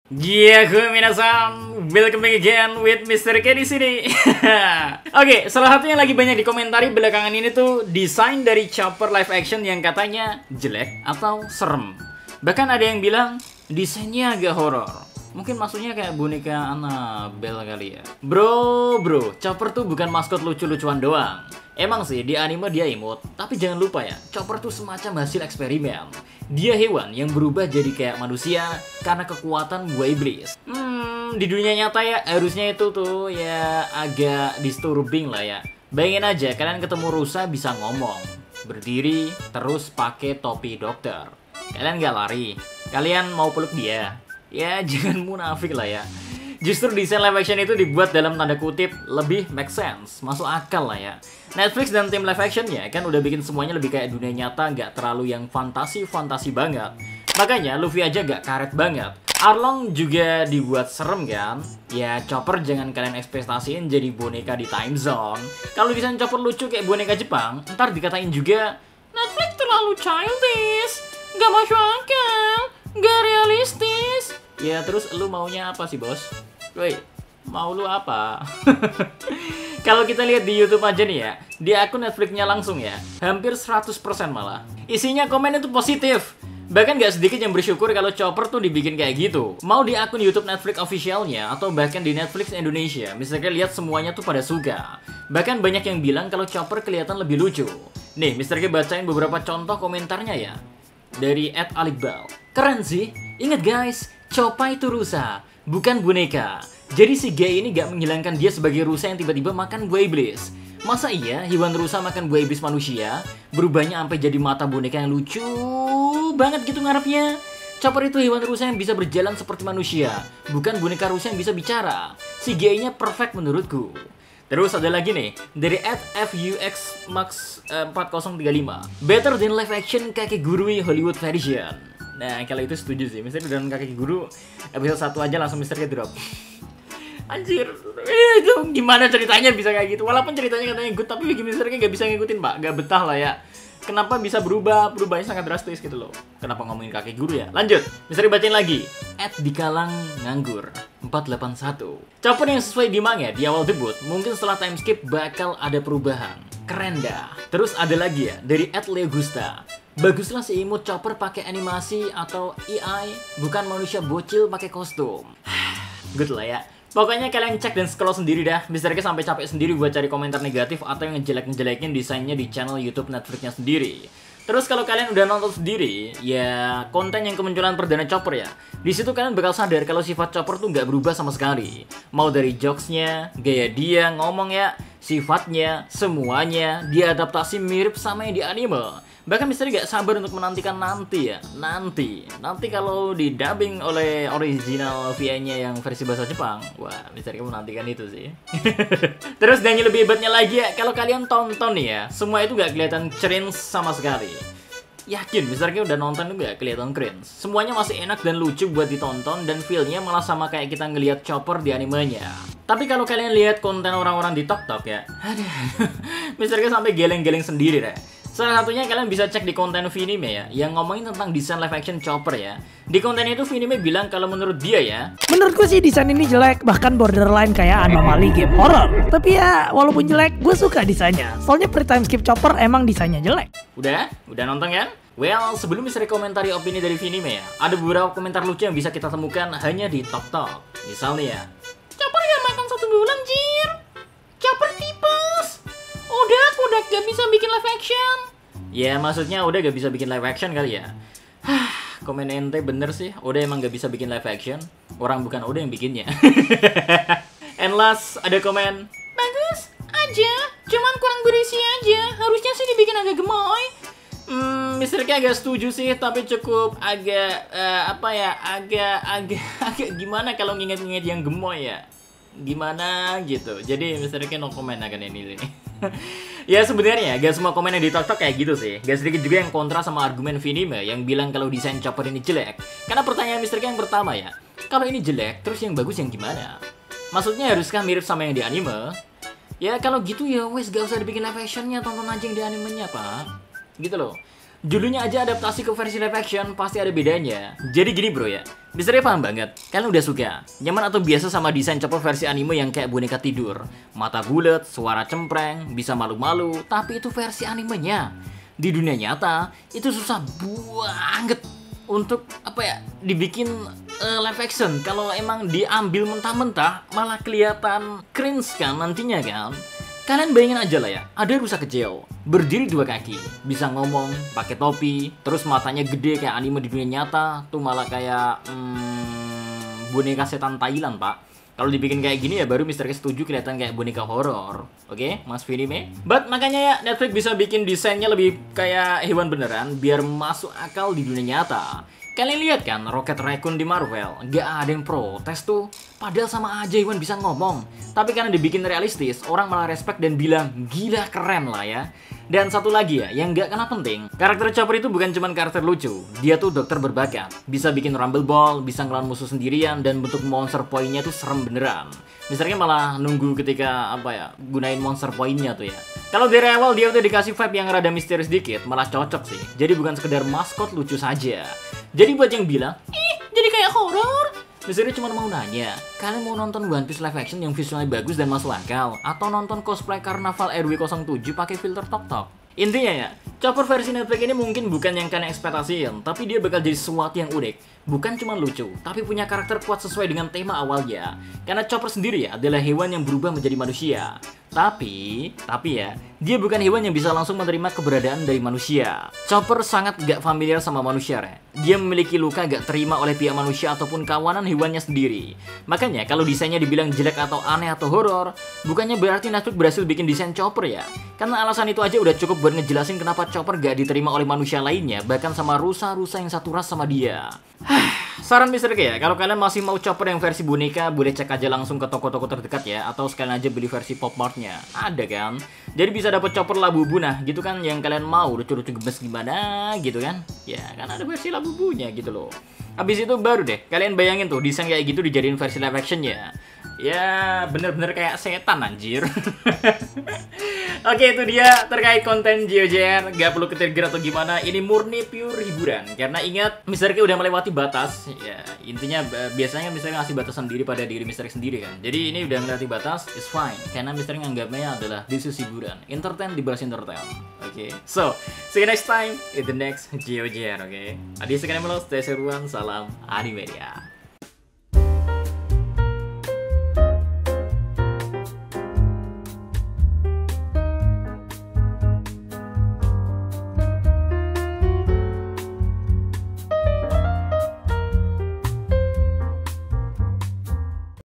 Gue minasan, welcome back again with Mr. K di sini. Oke, salah satu yang lagi banyak dikomentari belakangan ini tuh desain dari Chopper live action yang katanya jelek atau serem. Bahkan ada yang bilang desainnya agak horor. Mungkin maksudnya kayak boneka Annabelle kali ya. Bro, Chopper tuh bukan maskot lucu-lucuan doang. Emang sih di anime dia imut, tapi jangan lupa ya, Chopper tuh semacam hasil eksperimen. Dia hewan yang berubah jadi kayak manusia karena kekuatan buah iblis. Di dunia nyata ya harusnya itu tuh ya agak disturbing lah ya. Bayangin aja kalian ketemu rusa bisa ngomong, berdiri, terus pakai topi dokter. Kalian gak lari, kalian mau peluk dia. Ya jangan munafik lah ya. Justru desain live action itu dibuat dalam tanda kutip lebih make sense, masuk akal lah ya. Netflix dan tim live actionnya kan udah bikin semuanya lebih kayak dunia nyata, nggak terlalu yang fantasi banget. Makanya Luffy aja gak karet banget. Arlong juga dibuat serem kan? Ya Chopper jangan kalian ekspektasiin jadi boneka di time zone. Kalau desain Chopper lucu kayak boneka Jepang, ntar dikatain juga Netflix terlalu childish, gak masuk akal, gak realistis. Ya terus lu maunya apa sih bos? Woi, mau lu apa? Kalau kita lihat di YouTube aja nih ya, di akun Netflix-nya langsung ya, hampir 100% malah. Isinya komen itu positif. Bahkan gak sedikit yang bersyukur kalau Chopper tuh dibikin kayak gitu. Mau di akun YouTube Netflix officialnya atau bahkan di Netflix Indonesia, misalnya lihat semuanya tuh pada suka. Bahkan banyak yang bilang kalau Chopper kelihatan lebih lucu. Nih, Mr. G bacain beberapa contoh komentarnya ya. Dari @alikbal. Keren sih. Ingat guys, Chopper itu rusa, bukan boneka. Jadi si gay ini gak menghilangkan dia sebagai rusa yang tiba-tiba makan buah iblis. Masa iya hewan rusa makan buah iblis manusia? Berubahnya sampai jadi mata boneka yang lucu banget gitu ngarepnya. Chopper itu hewan rusa yang bisa berjalan seperti manusia, bukan boneka rusa yang bisa bicara. Si gay-nya perfect menurutku. Terus ada lagi nih, dari @fuxmax4035. Better than live action Kakegurui Hollywood version. Nah, kalau itu setuju sih. Misalnya dengan Kakeguru episode 1 aja langsung Mr. K drop. Anjir, itu gimana ceritanya bisa kayak gitu? Walaupun ceritanya katanya good, tapi bikin Mr. K gak bisa ngikutin, Pak. Gak betah lah ya. Kenapa bisa berubah? Perubahannya sangat drastis gitu loh. Kenapa ngomongin Kakeguru ya? Lanjut, Mr. K bacain lagi. @dikalang_nganggur 481. Chopper yang sesuai di manga di awal debut, mungkin setelah time skip bakal ada perubahan. Keren dah. Terus ada lagi ya, dari @leogusta. Baguslah si imut Chopper pakai animasi atau AI, bukan manusia bocil pakai kostum. Good lah ya. Pokoknya kalian cek dan scroll sendiri dah. Mr. K sampai capek sendiri buat cari komentar negatif atau yang ngejelek-ngejelekin desainnya di channel YouTube Netflix-nya sendiri. Terus kalau kalian udah nonton sendiri, ya konten yang kemunculan perdana Chopper ya, di situ kalian bakal sadar kalau sifat Chopper tuh nggak berubah sama sekali. Mau dari jokesnya, gaya dia ngomong ya, sifatnya, semuanya diadaptasi mirip sama yang di anime. Bahkan Mr. gak sabar untuk menantikan nanti ya. Nanti kalau didubbing oleh original VN-nya yang versi bahasa Jepang. Wah, Mr. K menantikan itu sih. Terus dan yang lebih hebatnya lagi ya, kalau kalian tonton nih ya, semua itu gak kelihatan cringe sama sekali. Yakin Mr. K udah nonton tuh gak kelihatan cringe. Semuanya masih enak dan lucu buat ditonton dan feel-nya malah sama kayak kita ngelihat Chopper di animenya. Tapi kalau kalian lihat konten orang-orang di TikTok ya, aduh, Mr. K sampai geleng-geleng sendiri deh. Salah satunya kalian bisa cek di konten Vinime ya, yang ngomongin tentang desain live action Chopper ya. Di konten itu Vinime bilang kalau menurut dia ya, menurutku sih desain ini jelek, bahkan borderline kayak anomali game horror. Tapi ya walaupun jelek, gue suka desainnya. Soalnya per time skip Chopper emang desainnya jelek. Udah nonton kan? Well, sebelum bisa komentari opini dari Vinime ya, ada beberapa komentar lucu yang bisa kita temukan hanya di TikTok. Misalnya ya, Chopper gak makan 1 bulan jir. Chopper tipes. Udah gak bisa bikin live action. Ya maksudnya udah gak bisa bikin live action kali ya. Komen ente bener sih, Oda emang gak bisa bikin live action. Orang bukan Oda yang bikinnya. And last ada komen, bagus aja, cuman kurang berisi aja. Harusnya sih dibikin agak gemoy. Mr. K agak setuju sih, tapi cukup agak agak gimana kalau nginget-nginget yang gemoy ya. Gimana gitu. Jadi Mr. K no comment akan ini. Ya sebenarnya gak semua komen yang di TikTok kayak gitu sih. Gak sedikit juga yang kontra sama argumen Vinime yang bilang kalau desain Chopper ini jelek. Karena pertanyaan Mr. K yang pertama ya, kalau ini jelek, terus yang bagus yang gimana? Maksudnya haruskah mirip sama yang di anime? Ya kalau gitu ya wes gak usah dibikin live actionnya, tonton aja yang di animenya pak. Gitu loh. Judulnya aja adaptasi ke versi live action, pasti ada bedanya. Jadi gini bro ya, Misternya paham banget, kalian udah suka nyaman atau biasa sama desain Chopper versi anime yang kayak boneka tidur, mata bulat, suara cempreng, bisa malu-malu, tapi itu versi animenya. Di dunia nyata, itu susah banget untuk dibikin live action. Kalau emang diambil mentah-mentah, malah kelihatan cringe kan nantinya kan. Kalian bayangin aja lah ya, ada rusa kecil, berdiri 2 kaki, bisa ngomong, pakai topi, terus matanya gede kayak anime di dunia nyata, tuh malah kayak boneka setan Thailand pak. Kalau dibikin kayak gini ya baru Mr. K setuju kelihatan kayak boneka horor. Oke, Mas Vinime? But makanya ya Netflix bisa bikin desainnya lebih kayak hewan beneran biar masuk akal di dunia nyata. Kalian lihat kan Rocket Raccoon di Marvel, gak ada yang protes tuh. Padahal sama aja hewan bisa ngomong. Tapi karena dibikin realistis, orang malah respect dan bilang gila keren lah ya. Dan satu lagi ya, yang gak kalah penting, karakter Chopper itu bukan cuma karakter lucu. Dia tuh dokter berbakat, bisa bikin Rumble Ball, bisa ngelawan musuh sendirian, dan bentuk monster poinnya tuh serem beneran. Misalnya malah nunggu ketika gunain monster poinnya tuh ya. Kalau dari awal dia udah dikasih vibe yang rada misterius dikit, malah cocok sih. Jadi bukan sekedar maskot lucu saja. Jadi buat yang bilang, jadi kayak horor. Misalnya cuma mau nanya, kalian mau nonton One Piece live action yang visualnya bagus dan masuk akal? Atau nonton cosplay Karnaval RW07 pakai filter tok-tok? Intinya ya, Chopper versi Netflix ini mungkin bukan yang kalian ekspektasiin, tapi dia bakal jadi sesuatu yang unik. Bukan cuma lucu, tapi punya karakter kuat sesuai dengan tema awalnya. Karena Chopper sendiri ya adalah hewan yang berubah menjadi manusia. Tapi ya, dia bukan hewan yang bisa langsung menerima keberadaan dari manusia. Chopper sangat gak familiar sama manusia, ya. Dia memiliki luka gak terima oleh pihak manusia ataupun kawanan hewannya sendiri. Makanya kalau desainnya dibilang jelek atau aneh atau horor, bukannya berarti Netflix berhasil bikin desain Chopper ya. Karena alasan itu aja udah cukup buat ngejelasin kenapa Chopper gak diterima oleh manusia lainnya, bahkan sama rusa-rusa yang satu ras sama dia. Saran Mr. K ya, kalau kalian masih mau Chopper yang versi boneka, boleh cek aja langsung ke toko-toko terdekat ya, atau sekalian aja beli versi Pop Mart-nya. Ada kan? Jadi bisa dapet Chopper Labubu nah, gitu kan yang kalian mau, lucu-lucu gemes gimana gitu kan? Ya, kan ada versi Labubunya gitu loh. Habis itu baru deh, kalian bayangin tuh desain kayak gitu dijadiin versi live action ya. Ya, bener-bener kayak setan anjir. Oke, itu dia terkait konten GeoJR. Gak perlu ketrigger atau gimana. Ini murni pure hiburan. Karena ingat, Mr. K udah melewati batas. Ya, intinya biasanya Mr. K ngasih batasan diri pada diri Mr. K sendiri kan. Jadi ini udah melewati batas, it's fine. Karena Mr. K nganggapnya adalah this is hiburan. Entertain dibalas entertain. Oke, so, see you next time in the next GeoJR, oke? Adios sekalian melos, stay seruan, salam Animedia.